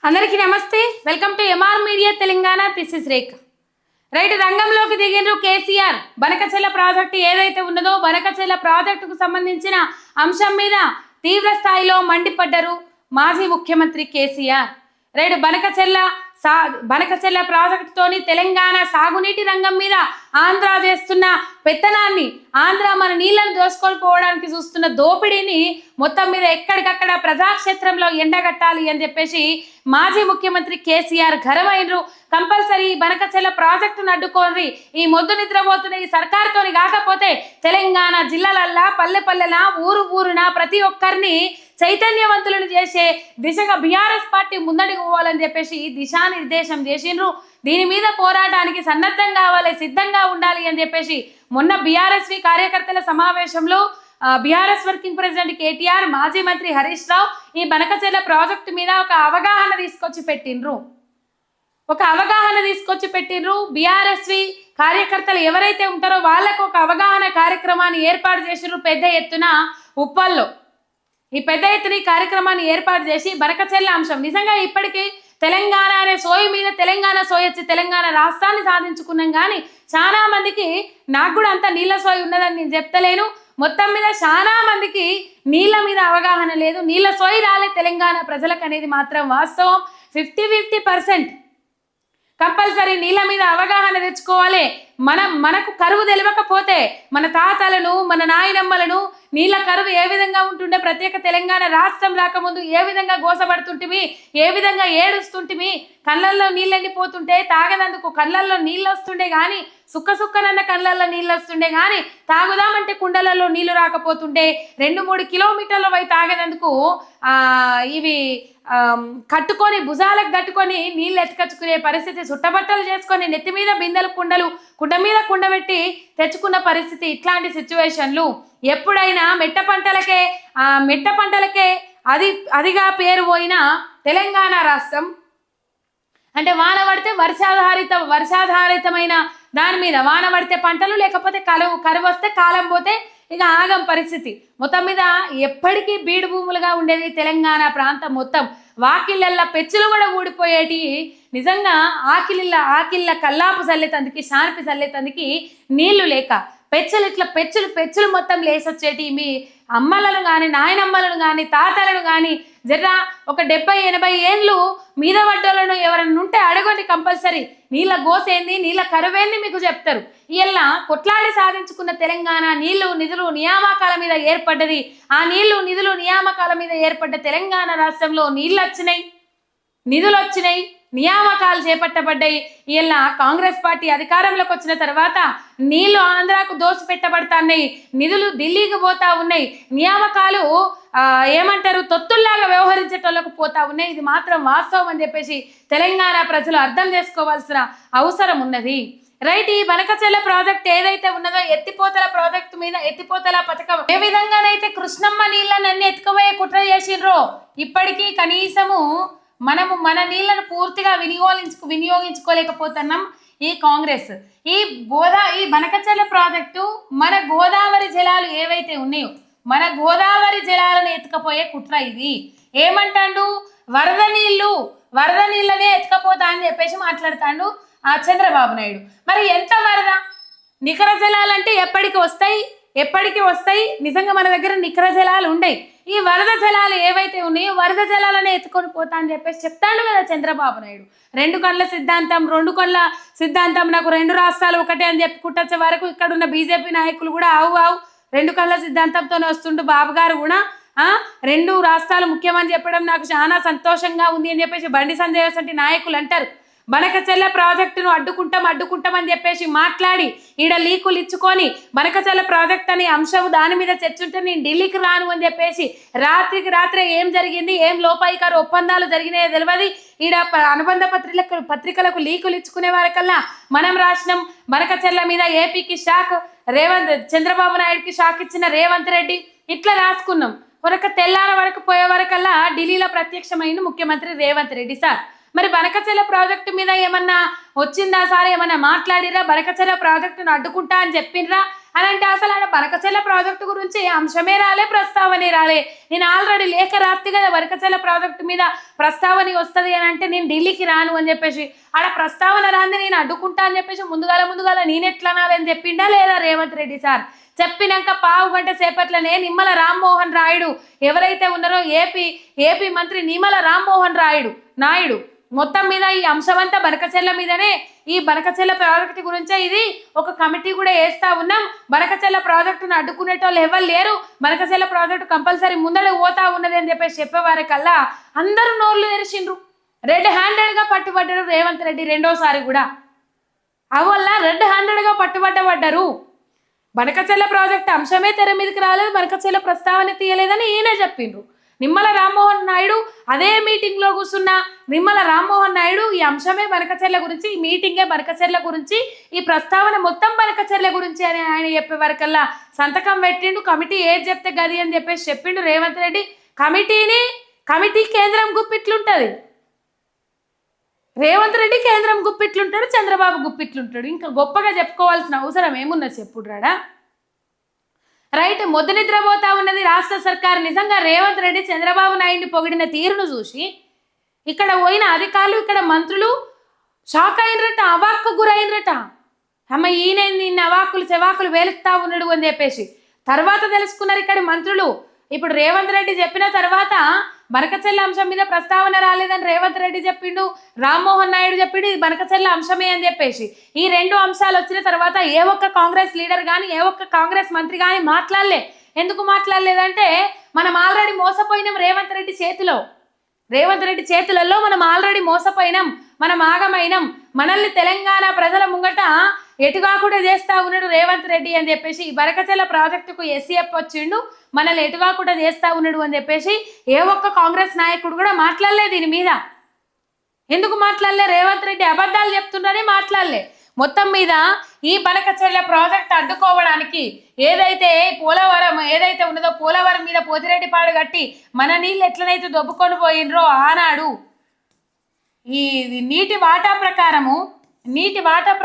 అందరికీ నమస్తే. Welcome to MR media Telangana. This is Rekha. Right, రంగంలోకి దిగిండ్రు కేసీఆర్. బనకచెర్ల ప్రాజెక్టు ఏదైతే ఉన్నదో బనకచెర్ల ప్రాజెక్టుకు సంబంధించిన అంశం మీద తీవ్ర స్థాయిలో మండిపడ్డారు మాజీ ముఖ్యమంత్రి కేసీఆర్. రైట్, బనకచెర్ల ప్రాజెక్టుతోని తెలంగాణ సాగునీటి రంగం మీద ఆంధ్ర చేస్తున్న పెత్తనాన్ని, ఆంధ్ర మన నీళ్లను దోసుకొని పోవడానికి చూస్తున్న దోపిడీని మొత్తం మీద ఎక్కడికక్కడ ప్రజాక్షేత్రంలో ఎండగట్టాలి అని చెప్పేసి మాజీ ముఖ్యమంత్రి కేసీఆర్ గరమైనరు. కంపల్సరీ బనకచెర్ల ప్రాజెక్టును అడ్డుకోండి, ఈ మొద్దు నిద్రపోతున్న ఈ సర్కారుతోని కాకపోతే తెలంగాణ జిల్లాలల్లా పల్లె పల్లెన ఊరు ఊరున ప్రతి ఒక్కరిని చైతన్యవంతులను చేసే దిశగా బీఆర్ఎస్ పార్టీ ముందడికి పోవాలని చెప్పేసి దిశానిర్దేశం చేసిండ్రు. దీని మీద పోరాటానికి సన్నద్ధం కావాలి, సిద్ధంగా ఉండాలి అని చెప్పేసి మొన్న బీఆర్ఎస్వి కార్యకర్తల సమావేశంలో బీఆర్ఎస్ వర్కింగ్ ప్రెసిడెంట్ కేటీఆర్, మాజీ మంత్రి హరీష్ రావు ఈ బనకచెర్ల ప్రాజెక్టు మీద ఒక అవగాహన తీసుకొచ్చి పెట్టిండ్రు. బీఆర్ఎస్వి కార్యకర్తలు ఎవరైతే ఉంటారో వాళ్ళకు ఒక అవగాహన కార్యక్రమాన్ని ఏర్పాటు చేసిండ్రు పెద్ద ఎత్తున ఉప్పల్లో. ఈ పెద్ద ఎత్తున ఈ కార్యక్రమాన్ని ఏర్పాటు చేసి బనకచెర్ల అంశం నిజంగా ఇప్పటికీ తెలంగాణ అనే సోయి మీద తెలంగాణ సోయి వచ్చి తెలంగాణ రాష్ట్రాన్ని సాధించుకున్నాం. కానీ చాలా మందికి, నాకు కూడా అంత నీళ్ళ సోయి ఉన్నదని నేను చెప్తలేను, మొత్తం మీద చాలా మందికి నీళ్ళ మీద అవగాహన లేదు, నీళ్ళ సోయి రాలే తెలంగాణ ప్రజలకు అనేది మాత్రం వాస్తవం. 50-50% కంపల్సరీ నీళ్ళ మీద అవగాహన తెచ్చుకోవాలి. మనకు కరువు తెలియకపోతే మన తాతలను, మన నాయనమ్మలను నీళ్ళ కరువు ఏ విధంగా ఉంటుండే, ప్రత్యేక తెలంగాణ రాష్ట్రం రాకముందు ఏ విధంగా గోసపడుతుంటిమి, ఏ విధంగా ఏడుస్తుంటిమి, కళ్ళల్లో నీళ్ళు ఎండిపోతుంటే తాగనందుకు కళ్ళల్లో నీళ్ళు వస్తుండే కానీ, సుక్కనన్న కళ్ళల్లో నీళ్ళు వస్తుండే కానీ, తాగుదామంటే కుండలలో నీళ్లు రాకపోతుండే, 2-3 కిలోమీటర్ల పోయి తాగనందుకు ఇవి కట్టుకొని భుజాలకు కట్టుకొని నీళ్ళు ఎత్తుకొచ్చుకునే పరిస్థితి, చుట్టబట్టలు చేసుకొని నెత్తి మీద బిందెలు కుండ మీద కుండ పెట్టి తెచ్చుకున్న పరిస్థితి. ఇట్లాంటి సిచ్యువేషన్లు ఎప్పుడైనా మెట్ట పంటలకే అదిగా పేరు పోయిన తెలంగాణ రాష్ట్రం అంటే వాన పడితే వర్షాధారితమైన దాని మీద వాన పడితే పంటలు, లేకపోతే కరువు వస్తే కాలం పోతే ఇక ఆగం పరిస్థితి. మొత్తం మీద ఎప్పటికీ బీడు భూములుగా ఉండేది తెలంగాణ ప్రాంతం మొత్తం. వాకిళ్ళల్లో పెచ్చులు కూడా ఊడిపోయేటి. నిజంగా ఆకిళ్ళ కల్లాపు చల్లేతందుకి, శానిపి చల్లేతందుకి నీళ్లు లేక పెచ్చులు మొత్తం లేసొచ్చేటి. మీ అమ్మలను కానీ, నాయనమ్మలను కానీ, తాతలను కానీ జర్రా ఒక 70-80 ఏళ్ళు మీద పడ్డోళ్ళను ఎవరైనా ఉంటే అడగండి. కంపల్సరీ నీళ్ళ గోసేంది, నీళ్ళ కరువేంది మీకు చెప్తారు. ఇలా కొట్లాడి సాధించుకున్న తెలంగాణ నీళ్లు నిధులు నియామకాల మీద ఏర్పడ్డది. ఆ నీళ్లు నిధులు నియామకాల మీద ఏర్పడ్డ తెలంగాణ రాష్ట్రంలో నిధులు వచ్చినాయి, నియామకాలు చేపట్టబడ్డాయి. ఇలా కాంగ్రెస్ పార్టీ అధికారంలోకి వచ్చిన తర్వాత నీళ్లు ఆంధ్రాకు దోసిపెట్టబడతాయి, నిధులు ఢిల్లీకి పోతా ఉన్నాయి, నియామకాలు ఏమంటారు తొత్తుల్లాగా వ్యవహరించేటోళ్ళకు పోతా ఉన్నాయి. ఇది మాత్రం వాస్తవం అని చెప్పేసి తెలంగాణ ప్రజలు అర్థం చేసుకోవాల్సిన అవసరం ఉన్నది. రైట్, ఈ బనకచెర్ల ప్రాజెక్ట్ ఏదైతే ఉన్నదో ఎత్తిపోతల ప్రాజెక్టు మీద ఎత్తిపోతల పథకం ఏ విధంగానైతే కృష్ణమ్మ నీళ్ళని ఎత్తుకుపోయే కుట్ర చేసిండ్రో, ఇప్పటికీ కనీసము మనము మన నీళ్లను పూర్తిగా వినియోగించుకోలేకపోతున్నాం. ఈ కాంగ్రెస్ ఈ బనకచెర్ల ప్రాజెక్టు మన గోదావరి జలాలు ఏవైతే ఉన్నాయో మన గోదావరి జలాలను ఎత్తుకపోయే కుట్ర ఇది. ఏమంటాడు, వరద నీళ్ళనే ఎత్తుకపోతా అని చెప్పేసి మాట్లాడతాడు చంద్రబాబు నాయుడు. మరి ఎంత వరద, నికర జలాలంటే ఎప్పటికి వస్తాయి. నిజంగా మన దగ్గర నికర జలాలు ఉండయి. ఈ వరద జలాలు ఏవైతే ఉన్నాయో వరద జలాలనే ఎత్తుకొని పోతా అని చెప్పేసి చెప్తాడు కదా చంద్రబాబు నాయుడు. 2 కళ్ళ సిద్ధాంతం నాకు 2 రాష్ట్రాలు ఒకటే అని చెప్పుకుంటొచ్చే వరకు ఇక్కడున్న బీజేపీ నాయకులు కూడా 2 కళ్ళ సిద్ధాంతంతోనే వస్తుండు. బాబు గారు కూడా 2 రాష్ట్రాలు ముఖ్యమని చెప్పడం నాకు చాలా సంతోషంగా ఉంది అని చెప్పేసి బండి సంజయ్ వంటి నాయకులు అంటారు. బనకచెర్ల ప్రాజెక్టును అడ్డుకుంటాం అని చెప్పేసి మాట్లాడి ఈడ లీకులు ఇచ్చుకొని బనకచెర్ల ప్రాజెక్ట్ అనే అంశం దాని మీద చర్చుంటే నేను ఢిల్లీకి రాను అని చెప్పేసి రాత్రికి రాత్రే ఏం జరిగింది, ఏం లోపాయికారు ఒప్పందాలు జరిగినాయో తెలియదు. ఈడ అనుబంధ పత్రికలకు లీకులు ఇచ్చుకునే వారికల్లా మనం రాసినాం బనకచెర్ల మీద ఏపీకి షాక్, చంద్రబాబు నాయుడుకి షాక్ ఇచ్చిన రేవంత్ రెడ్డి, ఇట్లా రాసుకున్నాం. తెల్లార వరకు పోయే వరకల్లా ఢిల్లీలో ప్రత్యక్షమైన ముఖ్యమంత్రి రేవంత్ రెడ్డి సార్. మరి బనకచెర్ల ప్రాజెక్టు మీద ఏమన్నా వచ్చిందా సార్, ఏమన్నా మాట్లాడిరా, బనకచెర్ల ప్రాజెక్టును అడ్డుకుంటా అని చెప్పినరా అని అంటే అసలు ఆడ బనకచెర్ల ప్రాజెక్టు గురించి అంశమే రాలే, ప్రస్తావనే రాలే. నేను ఆల్రెడీ లేఖ రాత్రి కదా బనకచెర్ల ప్రాజెక్టు మీద ప్రస్తావన వస్తుంది అని అంటే నేను ఢిల్లీకి రాను అని చెప్పేసి, ఆడ ప్రస్తావన రాంది నేను అడ్డుకుంటా అని చెప్పేసి ముందుగాల నేనెట్లా అనాలని చెప్పిండా లేదా రేవంత్ రెడ్డి సార్? చెప్పినాక పావు గంట సేపట్లనే నిమ్మల రామ్మోహన్ రాయుడు ఎవరైతే ఉన్నారో ఏపీ మంత్రి నిమ్మల రామ్మోహన్ నాయుడు మొత్తం మీద ఈ అంశమంతా బనకచెర్ల మీదనే, ఈ బనకచెర్ల ప్రాజెక్టు గురించే ఇది ఒక కమిటీ కూడా వేస్తా ఉన్నాం, బనకచెర్ల ప్రాజెక్టును అడ్డుకునేటోళ్ళు ఎవరు లేరు, బనకచెర్ల ప్రాజెక్టు కంపల్సరీ ముందడే పోతా ఉన్నది అని చెప్పేసి చెప్పేవారికల్లా అందరూ నోర్లు తెరిచిండ్రు. రెడ్ హ్యాండెడ్గా పట్టుబడ్డారు రేవంత్ రెడ్డి రెండోసారి కూడా. అవల్ల రెడ్ హ్యాండెడ్గా పట్టుబడ్డరు. బనకచెర్ల ప్రాజెక్టు అంశమే తెర మీదకి రాలేదు, బనకచెర్ల ప్రస్తావన తీయలేదని ఈయనే చెప్పిండ్రు. నిమ్మల రామ్మోహన్ నాయుడు అదే మీటింగ్లో కూర్చున్న నిమ్మల రామ్మోహన్ నాయుడు ఈ అంశమే బనకచెర్ల గురించి, ఈ మీటింగే బనకచెర్ల గురించి, ఈ ప్రస్తావన మొత్తం బనకచెర్ల గురించి అని ఆయన చెప్పే వరకల్లా సంతకం పెట్టిండు. కమిటీ ఏది చెప్తే గది అని చెప్పేసి చెప్పిండు రేవంత్ రెడ్డి. కమిటీ కేంద్రం గుప్పిట్లుంటుంది, రేవంత్ రెడ్డి కేంద్రం గుప్పిట్లుంటాడు, చంద్రబాబు గుప్పిట్లుంటాడు. ఇంకా గొప్పగా చెప్పుకోవాల్సిన అవసరం ఏమున్నది చెప్పుడ్రాడా? రైట్, మొద్దు నిద్రపోతా ఉన్నది రాష్ట్ర సర్కారు. నిజంగా రేవంత్ రెడ్డి చంద్రబాబు నాయుడిని పొగిడిన తీరును చూసి ఇక్కడ పోయిన అధికారులు, ఇక్కడ మంత్రులు షాక్ అయినరట, అవాక్కు గురైనరట. అమ్మ ఈయనేంది ఇన్ని అవాక్కులు చెవాకులు వేలుస్తా ఉన్నాడు అని చెప్పేసి తర్వాత తెలుసుకున్నారు ఇక్కడ మంత్రులు. ఇప్పుడు రేవంత్ రెడ్డి చెప్పిన తర్వాత బనకచెర్ల అంశం మీద ప్రస్తావన రాలేదని రేవంత్ రెడ్డి చెప్పిండు, రామ్మోహన్ నాయుడు చెప్పిండు ఇది బనకచెర్ల అంశమే అని చెప్పేసి. ఈ రెండు అంశాలు వచ్చిన తర్వాత ఏ ఒక్క కాంగ్రెస్ లీడర్ కానీ ఏ ఒక్క కాంగ్రెస్ మంత్రి కానీ మాట్లాడలే. ఎందుకు మాట్లాడలేదంటే మనం ఆల్రెడీ మోసపోయినాం రేవంత్ రెడ్డి చేతులలో మనం ఆల్రెడీ మోసపోయినాం, మనం ఆగమైనాం, మనల్ని తెలంగాణ ప్రజల ముంగట ఎటుగాకుండా చేస్తా ఉన్నాడు రేవంత్ రెడ్డి అని చెప్పేసి ఈ బనకచెర్ల ప్రాజెక్టుకు ఎస్సీఎఫ్ వచ్చిండు, మనల్ని ఎటుగాకుండా చేస్తా ఉన్నాడు అని చెప్పేసి ఏ ఒక్క కాంగ్రెస్ నాయకుడు కూడా మాట్లాడలే దీని మీద. ఎందుకు మాట్లాడలే? రేవంత్ రెడ్డి అబద్ధాలు చెప్తున్నారని మాట్లాడలే. మొత్తం మీద ఈ బనకచెర్ల ప్రాజెక్ట్ అడ్డుకోవడానికి ఏదైతే పోలవరం ఏదైతే ఉన్నదో పోలవరం మీద పోతిరెడ్డిపాడు కట్టి మన నీళ్ళు ఎట్లనైతే దొబ్బుకొని పోయినరో ఆనాడు ఈ నీటి వాటా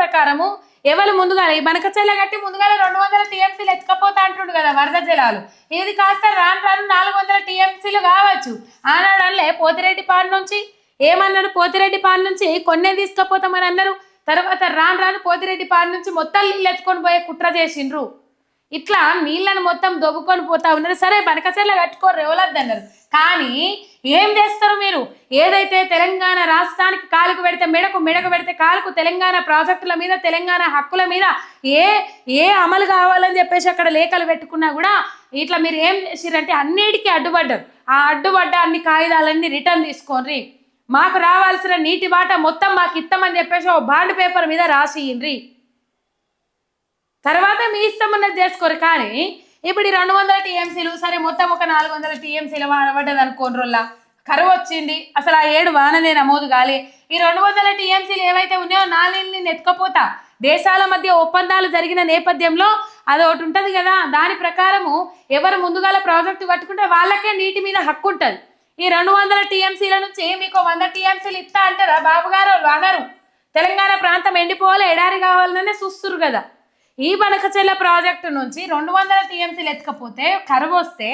ప్రకారము ఎవరు ముందుగా ఈ బనకచెర్ల కట్టి ముందుగా 200 టీఎంసీలు ఎత్తుకపోతా అంటుండు కదా వరద జలాలు. ఇది కాస్త రాను 400 టీఎంసీలు కావచ్చు. ఆనాడలే పోతిరెడ్డిపాడు నుంచి ఏమన్నారు, పోతిరెడ్డిపాడు నుంచి కొన్నే తీసుకపోతామని అన్నారు. తర్వాత రాను పోతిరెడ్డిపాడు నుంచి మొత్తం నీళ్ళు ఎత్తుకొని పోయే కుట్ర చేసిండ్రు. ఇట్లా నీళ్ళను మొత్తం దొబ్బుకొని పోతా ఉన్నారు. సరే బనకచెర్ల కట్టుకోరు ఎవరద్దన్నారు, కానీ ఏం చేస్తారు మీరు? ఏదైతే తెలంగాణ రాష్ట్రానికి కాలుకు పెడితే మెడకు పెడితే కాలుకు తెలంగాణ ప్రాజెక్టుల మీద తెలంగాణ హక్కుల మీద ఏ అమలు కావాలని చెప్పేసి అక్కడ లేఖలు పెట్టుకున్నా కూడా ఇట్లా మీరు ఏం చేసిరంటే అన్నిటికీ అడ్డుపడ్డారు. ఆ అడ్డుపడ్డ అన్ని కాగితాలన్నీ రిటర్న్ తీసుకోండి, మాకు రావాల్సిన నీటి వాటా మొత్తం మాకు ఇస్తామని చెప్పేసి ఓ బాండ్ పేపర్ మీద రాసియ్యండ్రి, తర్వాత మీ ఇష్టం ఉన్నది చేసుకోరు. కానీ ఇప్పుడు ఈ 200 టీఎంసీలు సరే మొత్తం ఒక 400 టీఎంసీలు పడ్డది అనుకోండ్రోల్లా కరువు వచ్చింది, అసలు ఆ 7 వాననే నమోదు కాలే. ఈ 200 టీఎంసీలు ఏవైతే ఉన్నాయో నాలుగుని నెత్తుకపోతా దేశాల మధ్య ఒప్పందాలు జరిగిన నేపథ్యంలో అది ఒకటి ఉంటుంది కదా, దాని ప్రకారము ఎవరు ముందుగాల ప్రాజెక్టు కట్టుకుంటే వాళ్ళకే నీటి మీద హక్కు ఉంటుంది. ఈ 200 టీఎంసీల నుంచి మీకు 100 టీఎంసీలు ఇస్తా అంటారా బాబు గారు? అనరు. తెలంగాణ ప్రాంతం ఎండిపోవాలి ఎడారి కావాలనే చూస్తురు కదా. ఈ బనకచెర్ల ప్రాజెక్టు నుంచి 200 టీఎంసీలు ఎత్తుకపోతే కరువు వస్తే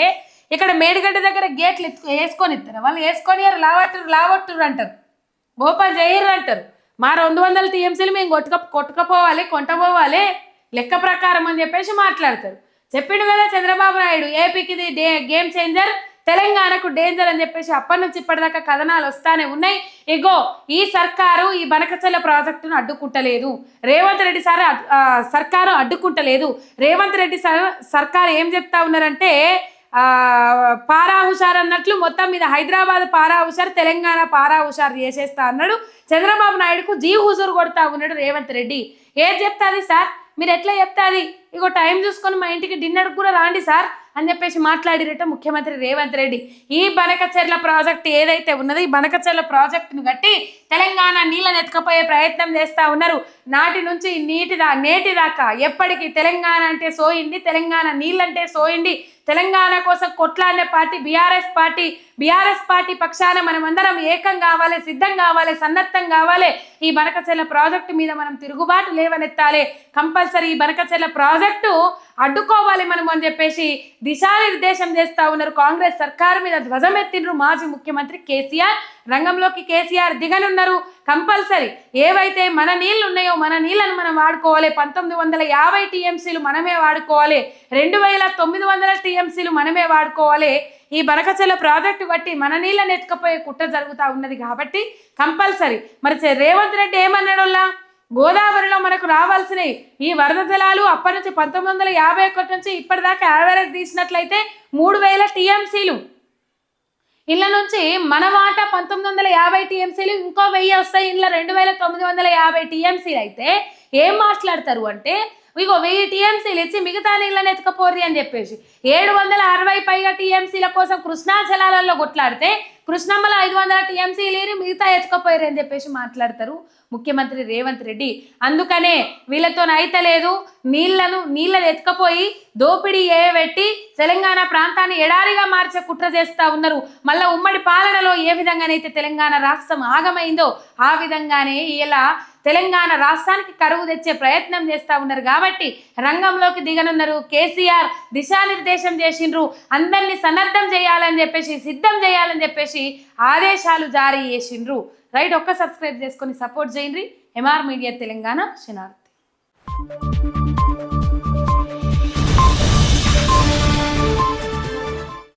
ఇక్కడ మేడిగడ్డ దగ్గర గేట్లు వేసుకొని ఇస్తారు, వాళ్ళు వేసుకొని లావట్టురు అంటారు, ఓపెన్ చేయరు అంటారు. మా 200 టీఎంసీలు మేము కొట్టుకపోవాలి కొంటపోవాలి లెక్క ప్రకారం అని చెప్పేసి మాట్లాడతారు. చెప్పిండు కదా చంద్రబాబు నాయుడు ఏపీకి ఇది గేమ్ చేంజర్, తెలంగాణకు డేంజర్ అని చెప్పేసి అప్పటి నుంచి ఇప్పటిదాకా కథనాలు వస్తానే ఉన్నాయి. ఇగో ఈ సర్కారు ఈ బనకచెర్ల ప్రాజెక్టును అడ్డుకుంటలేదు, రేవంత్ రెడ్డి సర్కారు అడ్డుకుంటలేదు. రేవంత్ రెడ్డి సర్కారు ఏం చెప్తా ఉన్నారంటే పారా హుషార్ అన్నట్లు మొత్తం మీద హైదరాబాద్ పారా హుషార్ తెలంగాణ పారా హుషార్ చేసేస్తా అన్నాడు. చంద్రబాబు నాయుడుకు హుజూరు కొడతా ఉన్నాడు రేవంత్ రెడ్డి. ఏది చెప్తాది సార్, మీరు ఎట్లా చెప్తాది? ఇగో టైం చూసుకొని మా ఇంటికి డిన్నర్కి కూడా రాండి సార్ అని చెప్పేసి మాట్లాడిరట ముఖ్యమంత్రి రేవంత్ రెడ్డి. ఈ బనకచెర్ల ప్రాజెక్టు ఏదైతే ఉన్నదో ఈ బనకచెర్ల ప్రాజెక్టును కట్టి తెలంగాణ నీళ్ళని ఎత్తుకపోయే ప్రయత్నం చేస్తూ ఉన్నారు. నాటి నుంచి నేటి దాకా ఎప్పటికీ తెలంగాణ అంటే సోయింది, తెలంగాణ నీళ్ళంటే సోయింది, తెలంగాణ కోసం కొట్లాడిన పార్టీ బీఆర్ఎస్ పార్టీ పక్షాన మనమందరం ఏకం కావాలి, సిద్ధం కావాలి, సన్నద్ధం కావాలి. ఈ బనకచెర్ల ప్రాజెక్టు మీద మనం తిరుగుబాటు లేవనెత్తాలి. కంపల్సరీ ఈ బనకచెర్ల ప్రాజెక్టు అడ్డుకోవాలి మనం అని చెప్పేసి దిశానిర్దేశం చేస్తా ఉన్నారు. కాంగ్రెస్ సర్కారు మీద ధ్వజం ఎత్తిండ్రు మాజీ ముఖ్యమంత్రి కేసీఆర్. రంగంలోకి కేసీఆర్ దిగనున్నారు. కంపల్సరీ ఏవైతే మన నీళ్లు ఉన్నాయో మన నీళ్లను మనం వాడుకోవాలి. 1950 టీఎంసీలు మనమే వాడుకోవాలి. 2900 టీఎంసీలు మనమే వాడుకోవాలి. ఈ బనకచెర్ల ప్రాజెక్టు బట్టి మన నీళ్ళని ఎత్తుకపోయే కుట్ర జరుగుతూ ఉన్నది కాబట్టి కంపల్సరీ మరి రేవంత్ రెడ్డి ఏమన్నాడోల్లా, గోదావరిలో మనకు రావాల్సినవి ఈ వరద జలాలు అప్పటి నుంచి 1951 నుంచి ఇప్పటిదాకా యావరేజ్ తీసినట్లయితే 3000 టీఎంసీలు. ఇళ్ళ నుంచి మన వాటా 1950 టీఎంసీలు, ఇంకో 1000 వస్తాయి. ఇంట్లో 2950 టీఎంసీలు అయితే ఏం మాట్లాడతారు అంటే ఇగో 1000 టీఎంసీలు ఇచ్చి మిగతా నీళ్ళని ఎత్తుకపోర్రి అని చెప్పేసి 760 పైగా టీఎంసీల కోసం కృష్ణా జలాలలో కొట్లాడితే కృష్ణమ్మలో 500 టీఎంసీలు మిగతా ఎత్తుకపోయారు అని చెప్పేసి మాట్లాడతారు ముఖ్యమంత్రి రేవంత్ రెడ్డి. అందుకనే వీళ్ళతో అయితలేదు, నీళ్ళని ఎత్తుకపోయి దోపిడీ పెట్టి తెలంగాణ ప్రాంతాన్ని ఎడారిగా మార్చే కుట్ర చేస్తూ ఉన్నారు. మళ్ళీ ఉమ్మడి పాలనలో ఏ విధంగానైతే తెలంగాణ రాష్ట్రం ఆగమైందో ఆ విధంగానే ఇలా తెలంగాణ రాష్ట్రానికి కరువు తెచ్చే ప్రయత్నం చేస్తూ ఉన్నారు. కాబట్టి రంగంలోకి దిగనున్నారు. కేసీఆర్ దిశానిర్దేశం చేసిండ్రు. అందరినీ సన్నద్ధం చేయాలని చెప్పేసి, సిద్ధం చేయాలని చెప్పేసి ఆదేశాలు జారీ చేసిండ్రు. రైట్, ఒక్క సబ్స్క్రైబ్ చేసుకొని సపోర్ట్ చేయండి. ఎంఆర్ మీడియా తెలంగాణ శనార్థి.